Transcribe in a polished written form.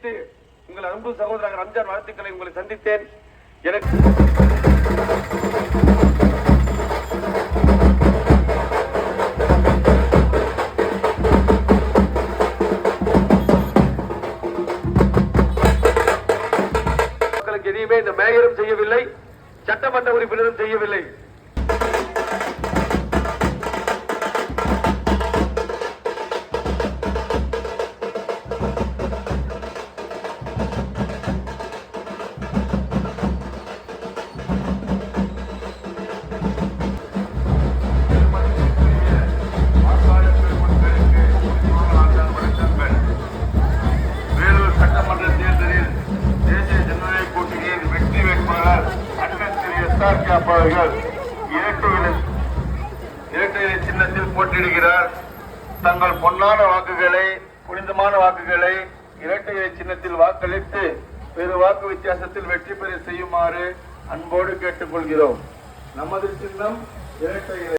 வைத்து உங்கள் அன்பு சகோதரர் ரம்ஜான் வாழ்த்துக்களை உங்களை சந்தித்தேன். எனக்கு எதையுமே இந்த மேயரும் செய்யவில்லை, சட்டமன்ற உறுப்பினரும் செய்யவில்லை. இரட்டை சின்னத்தில் போட்டியிடுகிறார். தங்கள் பொன்னான வாக்குகளை, புனிதமான வாக்குகளை இரட்டை சின்னத்தில் வாக்களித்து பெரு வாக்கு வித்தியாசத்தில் வெற்றி பெற செய்யுமாறு அன்போடு கேட்டுக்கொள்கிறோம். நமது சின்னம் இரட்டை.